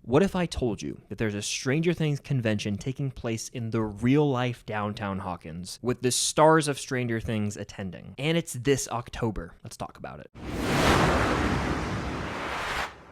What if I told you that there's a Stranger Things convention taking place in the real-life Downtown Hawkins with the stars of Stranger Things attending? And it's this October. Let's talk about it.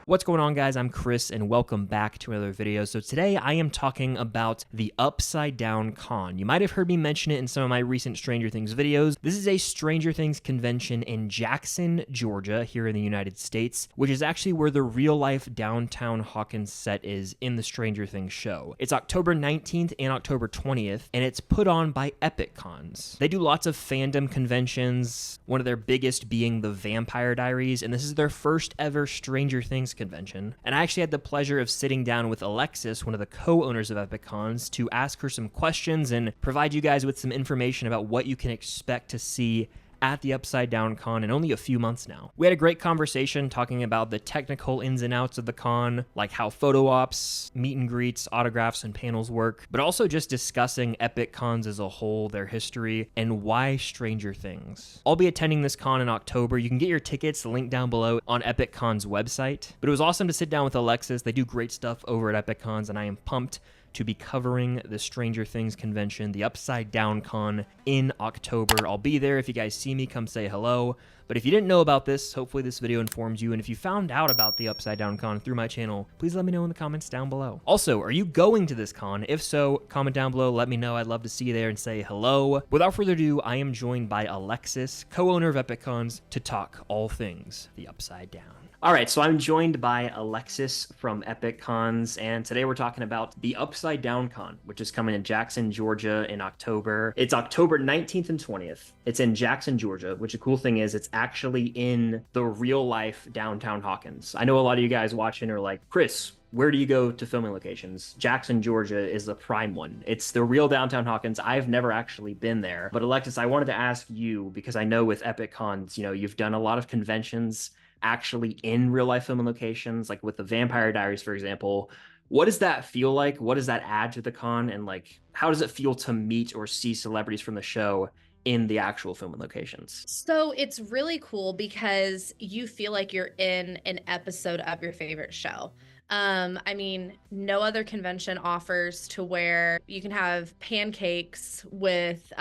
What's going on, guys? I'm Chris, and welcome back to another video. So today I am talking about the Upside Down Con. You might have heard me mention it in some of my recent Stranger Things videos. This is a Stranger Things convention in Jackson, Georgia, here in the United States, which is actually where the real-life Downtown Hawkins set is in the Stranger Things show. It's October 19th and October 20th, and it's put on by Epic Cons. They do lots of fandom conventions, one of their biggest being the Vampire Diaries, and this is their first ever Stranger Things convention. And I actually had the pleasure of sitting down with Alexis, one of the co-owners of Epic Cons, to ask her some questions and provide you guys with some information about what you can expect to see at the Upside Down Con in only a few months now. We had a great conversation talking about the technical ins and outs of the con, like how photo ops, meet and greets, autographs, and panels work, but also just discussing Epic Cons as a whole, their history, and why Stranger Things. I'll be attending this con in October. You can get your tickets, the link down below, on Epic Con's website. But it was awesome to sit down with Alexis. They do great stuff over at Epic Cons, and I am pumped to be covering the Stranger Things convention, the Upside Down Con, in October. I'll be there. If you guys see me, come say hello. But if you didn't know about this, hopefully this video informs you. And if you found out about the Upside Down Con through my channel, please let me know in the comments down below. Also, are you going to this con? If so, comment down below, let me know. I'd love to see you there and say hello. Without further ado, I am joined by Alexis, co-owner of Epic Cons, to talk all things the Upside Down. All right, so I'm joined by Alexis from Epic Cons, and today we're talking about the Upside Down Con, which is coming in Jackson, Georgia in October. It's October 19th and 20th. It's in Jackson, Georgia, which the cool thing is it's actually in the real-life Downtown Hawkins. I know a lot of you guys watching are like, Chris, where do you go to filming locations? Jackson, Georgia is the prime one. It's the real Downtown Hawkins. I've never actually been there. But Alexis, I wanted to ask you, because I know with Epic Cons, you know, you've done a lot of conventions actually in real life filming locations, like with the Vampire Diaries, for example. What does that feel like? What does that add to the con? And like, how does it feel to meet or see celebrities from the show in the actual filming locations? So it's really cool because you feel like you're in an episode of your favorite show. I mean, no other convention offers to where you can have pancakes with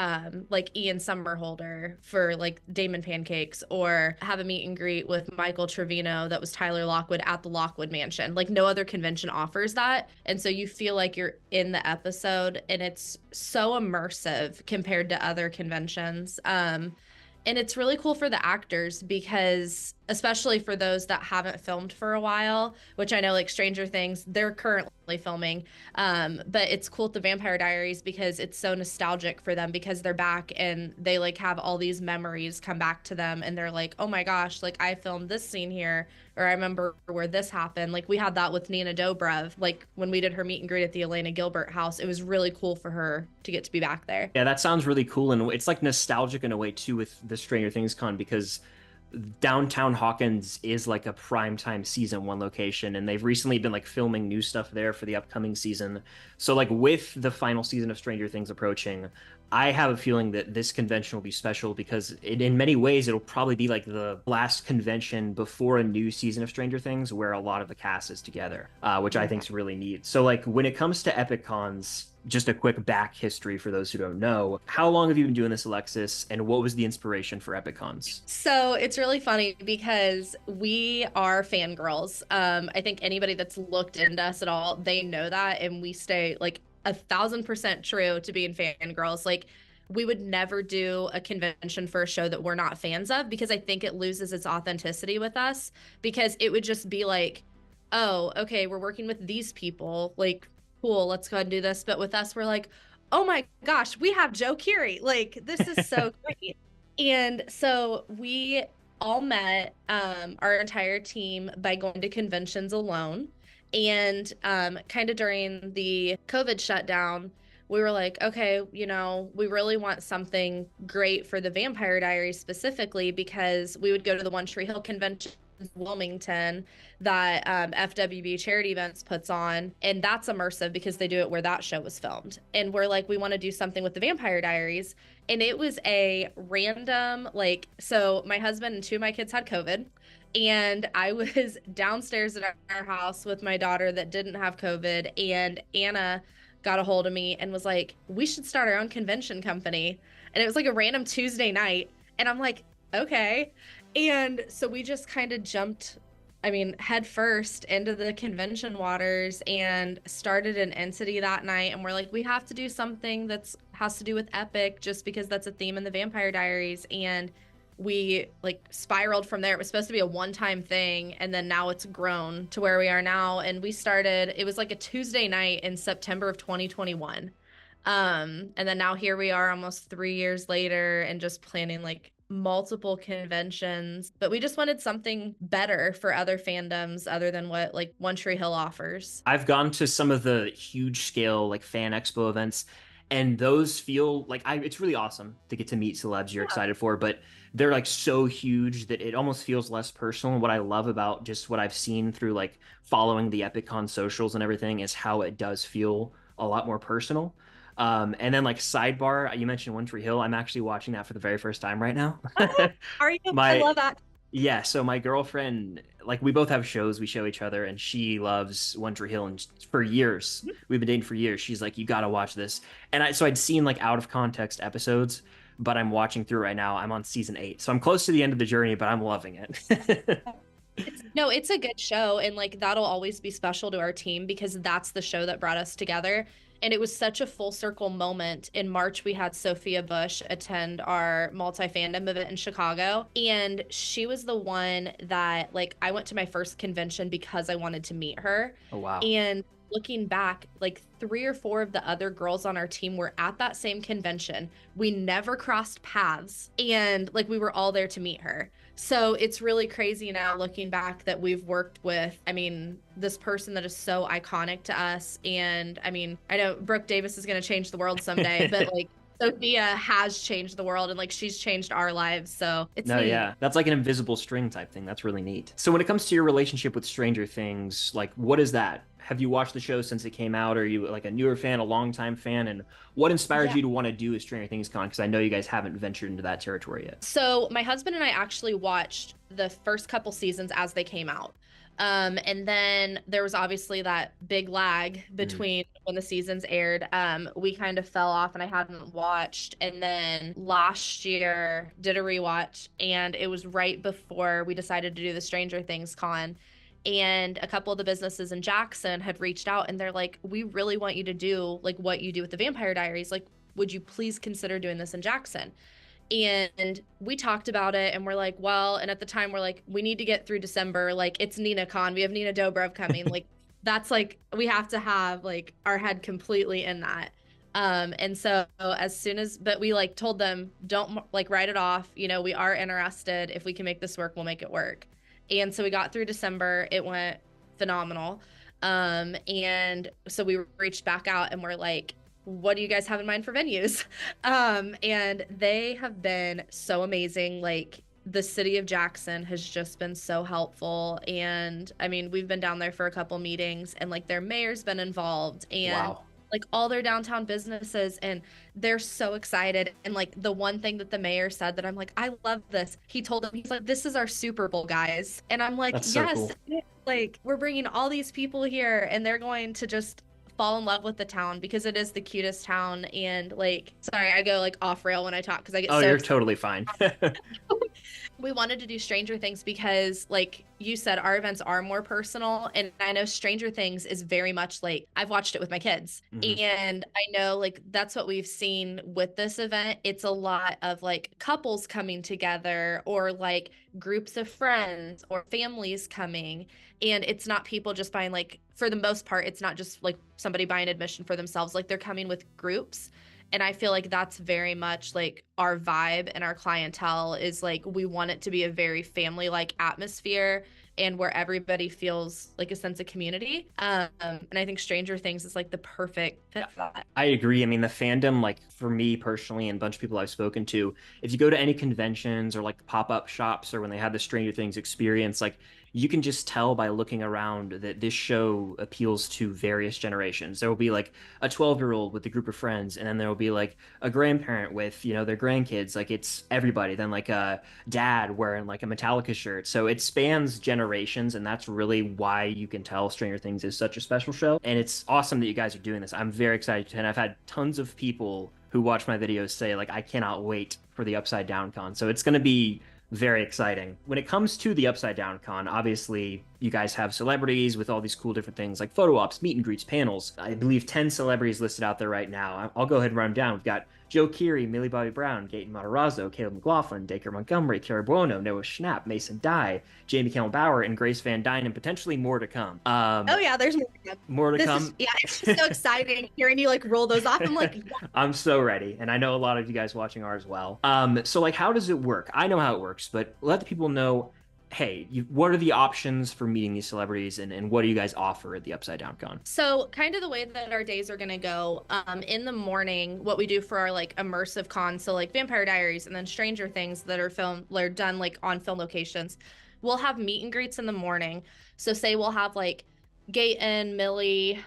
like Ian Somerhalder for like Damon Pancakes, or have a meet and greet with Michael Trevino that was Tyler Lockwood at the Lockwood Mansion. Like no other convention offers that. And so you feel like you're in the episode, and it's so immersive compared to other conventions. And it's really cool for the actors because, especially for those that haven't filmed for a while, which I know like Stranger Things, they're currently filming. But it's cool at the Vampire Diaries because it's so nostalgic for them because they're back and they like have all these memories come back to them. And they're like, oh my gosh, like I filmed this scene here, or I remember where this happened. Like we had that with Nina Dobrev, like when we did her meet and greet at the Elena Gilbert house. It was really cool for her to get to be back there. Yeah, that sounds really cool. And it's like nostalgic in a way too with the Stranger Things con, because Downtown Hawkins is like a primetime season one location, and they've recently been like filming new stuff there for the upcoming season. So like with the final season of Stranger Things approaching, I have a feeling that this convention will be special because in many ways it'll probably be like the last convention before a new season of Stranger Things where a lot of the cast is together, which I think is really neat. So like when it comes to Epic Cons, just a quick back history for those who don't know. How long have you been doing this, Alexis? And what was the inspiration for Epic Cons? So it's really funny because we are fangirls. I think anybody that's looked into us at all, they know that. And we stay like 1,000% true to being fangirls. Like we would never do a convention for a show that we're not fans of, because I think it loses its authenticity with us, because it would just be like, oh, okay, we're working with these people. Like, cool, let's go ahead and do this. But with us, we're like, oh my gosh, we have Joe Keery. Like, this is so great. And so we all met our entire team by going to conventions alone. And kind of during the COVID shutdown, we were like, okay, you know, we really want something great for the Vampire Diaries specifically, because we would go to the One Tree Hill convention Wilmington that FWB Charity Events puts on, and that's immersive because they do it where that show was filmed. And we're like, we want to do something with the Vampire Diaries, and it was a random like. So my husband and two of my kids had COVID, and I was downstairs at our house with my daughter that didn't have COVID, and Anna got a hold of me and was like, we should start our own convention company. And it was like a random Tuesday night, and I'm like, okay. And so we just kind of jumped, I mean, head first into the convention waters and started an entity that night. And we're like, we have to do something that's has to do with epic, just because that's a theme in the Vampire Diaries. And we like spiraled from there. It was supposed to be a one-time thing, and then now it's grown to where we are now. And we started, it was like a Tuesday night in September of 2021. And then now here we are almost 3 years later and just planning like multiple conventions, but we just wanted something better for other fandoms other than what like One Tree Hill offers. I've gone to some of the huge scale like fan expo events, and those feel like it's really awesome to get to meet celebs you're excited for, but they're like so huge that it almost feels less personal. And what I love about just what I've seen through like following the EpicCon socials and everything is how it does feel a lot more personal. And then like sidebar, you mentioned One Tree Hill. I'm actually watching that for the very first time right now. Are you? I My love that. Yeah, so my girlfriend, like we both have shows we show each other, and she loves One Tree Hill, and for years, we've been dating for years. She's like, "You got to watch this," and so I'd seen like out of context episodes, but I'm watching through right now. I'm on season 8, so I'm close to the end of the journey, but I'm loving it. No, it's a good show, and like that'll always be special to our team because that's the show that brought us together. And it was such a full circle moment. In March, we had Sophia Bush attend our multi fandom event in Chicago. And she was the one that, like, I went to my first convention because I wanted to meet her. Oh wow! And looking back, like 3 or 4 of the other girls on our team were at that same convention. We never crossed paths, and like we were all there to meet her. So it's really crazy now looking back that we've worked with, I mean, this person that is so iconic to us. And I mean, I know Brooke Davis is going to change the world someday, but like Sophia has changed the world, and like she's changed our lives. So it's No, neat. yeah, that's like an invisible string type thing. That's really neat. So when it comes to your relationship with Stranger Things, like what is that? Have you watched the show since it came out? Are you like a newer fan, a longtime fan? And what inspired Yeah. you to want to do a Stranger Things con? Because I know you guys haven't ventured into that territory yet. So my husband and I actually watched the first couple seasons as they came out. And then there was obviously that big lag between when the seasons aired. We kind of fell off and I hadn't watched. And then last year did a rewatch, and it was right before we decided to do the Stranger Things con. And a couple of the businesses in Jackson had reached out, and they're like, we really want you to do like what you do with the Vampire Diaries. Like, would you please consider doing this in Jackson? And we talked about it, and we're like, well, and at the time we're like, we need to get through December. Like, it's Nina Con. We have Nina Dobrev coming. Like, that's like, we have to have like our head completely in that. And so as soon as, but we like told them, don't like write it off. You know, we are interested. If we can make this work, we'll make it work. And so we got through December. It went phenomenal. And so we reached back out and we're like, what do you guys have in mind for venues? And they have been so amazing. Like the city of Jackson has just been so helpful. And I mean, we've been down there for a couple meetings, and like their mayor's been involved, and Wow. like all their downtown businesses, and they're so excited. And like the one thing that the mayor said that I'm like, I love this. He told them, he's like, this is our Super Bowl, guys. And I'm like, That's so yes, cool. like we're bringing all these people here, and they're going to just fall in love with the town because it is the cutest town. And like, sorry, I go like off rail when I talk because I get Oh, so you're excited. totally fine. We wanted to do Stranger Things because, like you said, our events are more personal. And I know Stranger Things is very much like, I've watched it with my kids. Mhm. And I know, like, that's what we've seen with this event. It's a lot of like couples coming together, or like groups of friends or families coming. And it's not people just buying, like, for the most part, it's not just like somebody buying admission for themselves. Like, they're coming with groups. And I feel like that's very much like our vibe, and our clientele is like, we want it to be a very family like atmosphere, and where everybody feels like a sense of community. And I think Stranger Things is like the perfect fit for that. I agree. I mean, the fandom, like for me personally, and a bunch of people I've spoken to, if you go to any conventions or like pop-up shops or when they have the Stranger Things experience, like you can just tell by looking around that this show appeals to various generations. There will be like a 12-year-old with a group of friends, and then there will be like a grandparent with, their grandkids. Like it's everybody. Then like a dad wearing like a Metallica shirt. So it spans generations, and that's really why you can tell Stranger Things is such a special show. And it's awesome that you guys are doing this. I'm very excited, and I've had tons of people who watch my videos say like, I cannot wait for the Upside Down Con. So it's going to be very exciting. When it comes to the Upside Down Con, obviously you guys have celebrities with all these cool different things like photo ops, meet and greets, panels. I believe 10 celebrities listed out there right now. I'll go ahead and run them down. We've got Joe Keery, Millie Bobby Brown, Gaten Matarazzo, Caleb McLaughlin, Dacre Montgomery, Cara Buono, Noah Schnapp, Mason Dye, Jamie Campbell Bower, and Grace Van Dyne, and potentially more to come. Oh yeah, there's more to come. More to come. Yeah, it's just so exciting hearing you like roll those off. I'm like, yeah. I'm so ready, and I know a lot of you guys watching are as well. So like, how does it work? I know how it works, but let the people know, hey, what are the options for meeting these celebrities, and what do you guys offer at the Upside Down Con? So kind of the way that our days are going to go, in the morning, what we do for our like immersive cons, so like Vampire Diaries and then Stranger Things that are done like on film locations, we'll have meet and greets in the morning. So say we'll have like Gaten, Millie,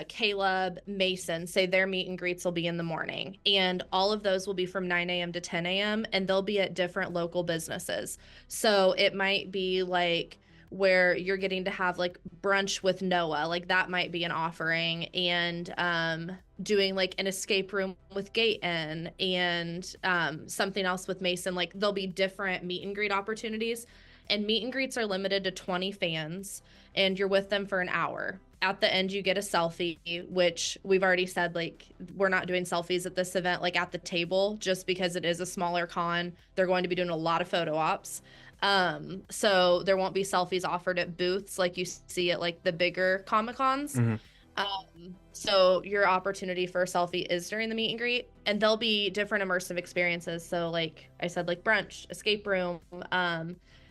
Caleb, Mason, say their meet and greets will be in the morning. And all of those will be from 9 a.m. to 10 a.m. and they'll be at different local businesses. So it might be like where you're getting to have like brunch with Noah, like that might be an offering, and doing like an escape room with Gaten and something else with Mason. Like there'll be different meet and greet opportunities. And meet and greets are limited to 20 fans, and you're with them for an hour. At the end, you get a selfie, which we've already said, like, we're not doing selfies at this event, like at the table, just because it is a smaller con. They're going to be doing a lot of photo ops. So there won't be selfies offered at booths like you see at like the bigger Comic Cons. So your opportunity for a selfie is during the meet and greet, and there'll be different immersive experiences. So like I said, like brunch, escape room,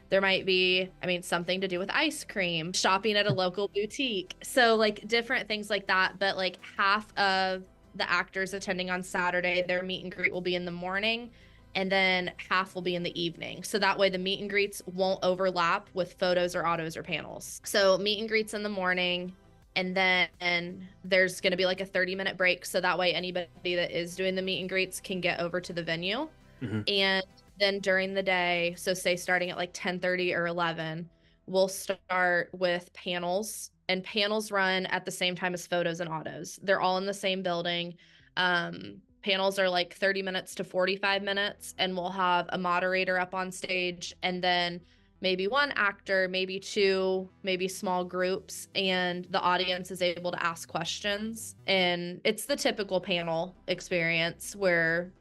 there might be, something to do with ice cream, shopping at a local boutique. So like different things like that. But like half of the actors attending on Saturday, their meet and greet will be in the morning, and then half will be in the evening. So that way the meet and greets won't overlap with photos or autos or panels. So meet and greets in the morning, and then there's going to be like a 30-minute break. So that way anybody that is doing the meet and greets can get over to the venue. And then during the day, so say starting at like 10:30 or 11, we'll start with panels, and panels run at the same time as photos and autos. They're all in the same building. Panels are like 30 minutes to 45 minutes, and we'll have a moderator up on stage, and then maybe one actor, maybe two, maybe small groups, and the audience is able to ask questions. And it's the typical panel experience where,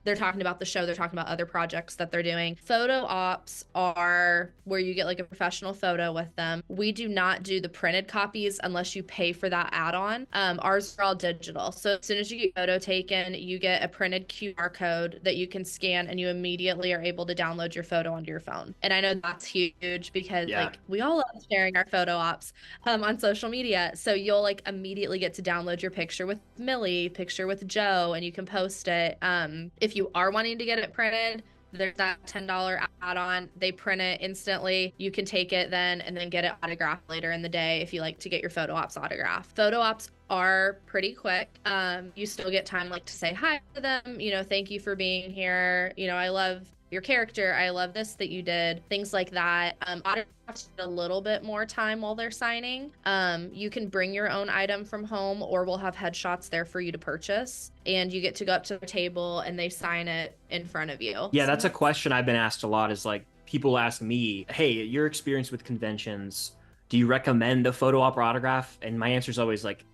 they're talking about the show, they're talking about other projects that they're doing. Photo ops are where you get like a professional photo with them. We do not do the printed copies unless you pay for that add-on. Ours are all digital. So as soon as you get a photo taken, you get a printed QR code that you can scan, and you immediately are able to download your photo onto your phone. And I know that's huge because like we all love sharing our photo ops on social media. So you'll like immediately get to download your picture with Millie, picture with Joe, and you can post it. If you are wanting to get it printed, there's that $10 add-on. They print it instantly. You can take it then and then get it autographed later in the day if you like to get your photo ops autographed. Photo ops are pretty quick. You still get time like to say hi to them, thank you for being here, I love your character, I love this that you did, things like that. Autographs a little bit more time while they're signing. You can bring your own item from home, or we'll have headshots there for you to purchase, and you get to go up to the table and they sign it in front of you. Yeah, that's a question I've been asked a lot, is like, people ask me, hey, your experience with conventions, do you recommend a photo op or autograph? And my answer is always like,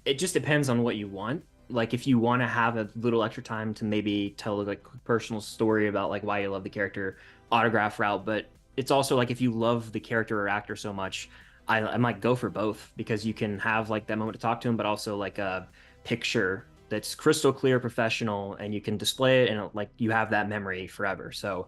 it just depends on what you want. Like if you want to have a little extra time to maybe tell like a personal story about like why you love the character, autograph route. But it's also like if you love the character or actor so much, I might go for both, because you can have like that moment to talk to him, but also like a picture that's crystal clear, professional, and you can display it, and like you have that memory forever. So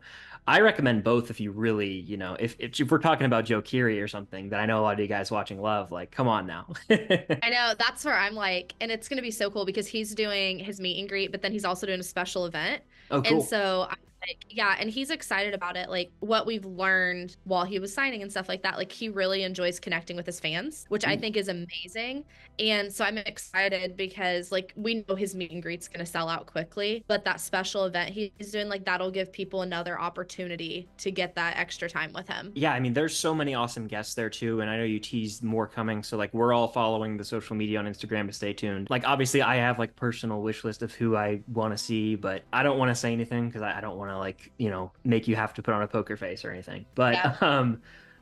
I recommend both if you really, you know, if we're talking about Joe Keery or something that I know a lot of you guys watching love, like, come on now. I know that's where I'm like, and it's going to be so cool because he's doing his meet and greet, but then he's also doing a special event. Oh, And cool. so I'm like, yeah, and he's excited about it. Like what we've learned while he was signing and stuff like that. Like he really enjoys connecting with his fans, which I Ooh. think is amazing. And so I'm excited because like we know his meet and greet's going to sell out quickly, but that special event he's doing, like that'll give people another opportunity to get that extra time with him. Yeah, I mean, there's so many awesome guests there too, and I know you teased more coming, so like we're all following the social media on Instagram to stay tuned. Like obviously I have like personal wish list of who I want to see, but I don't want to say anything because I don't want to like, you know, make you have to put on a poker face or anything. Yeah. But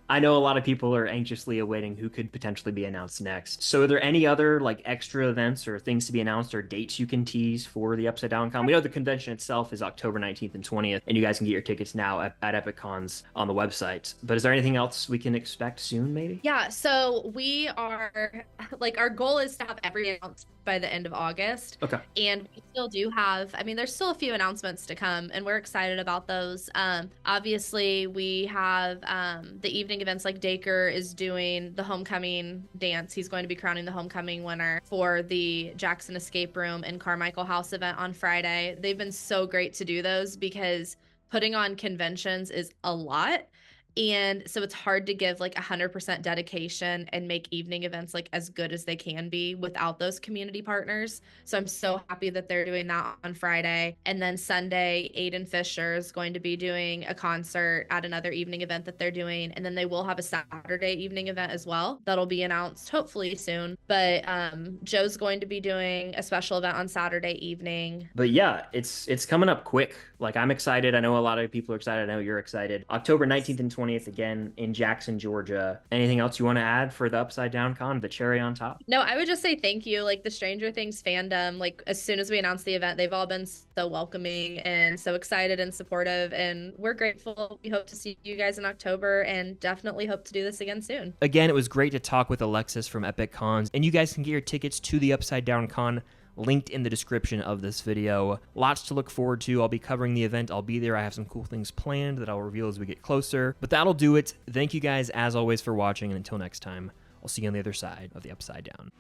I know a lot of people are anxiously awaiting who could potentially be announced next. So are there any other like extra events or things to be announced or dates you can tease for the Upside Down Con? We know the convention itself is October 19th and 20th, and you guys can get your tickets now at Epic Cons on the website. But is there anything else we can expect soon, maybe? Yeah, so we are like our goal is to have every announced by the end of August. Okay. And we still do have, I mean, there's still a few announcements to come, and we're excited about those. Obviously, we have the evening events like Dacre is doing the homecoming dance. He's going to be crowning the homecoming winner for the Jackson Escape Room and Carmichael House event on Friday. They've been so great to do those because putting on conventions is a lot. And so it's hard to give like 100% dedication and make evening events like as good as they can be without those community partners. So I'm so happy that they're doing that on Friday. And then Sunday, Aiden Fisher is going to be doing a concert at another evening event that they're doing. And then they will have a Saturday evening event as well. That'll be announced hopefully soon. But Joe's going to be doing a special event on Saturday evening. But yeah, it's coming up quick. Like I'm excited. I know a lot of people are excited. I know you're excited. October 19th and 20th again in Jackson, Georgia. Anything else you want to add for the Upside Down Con, the cherry on top? No, I would just say thank you. Like the Stranger Things fandom, like as soon as we announced the event, they've all been so welcoming and so excited and supportive. And we're grateful. We hope to see you guys in October and definitely hope to do this again soon. Again, it was great to talk with Alexis from Epic Cons, and you guys can get your tickets to the Upside Down Con linked in the description of this video. Lots to look forward to. I'll be covering the event. I'll be there. I have some cool things planned that I'll reveal as we get closer. But that'll do it. Thank you guys, as always, for watching, and until next time, I'll see you on the other side of the Upside Down.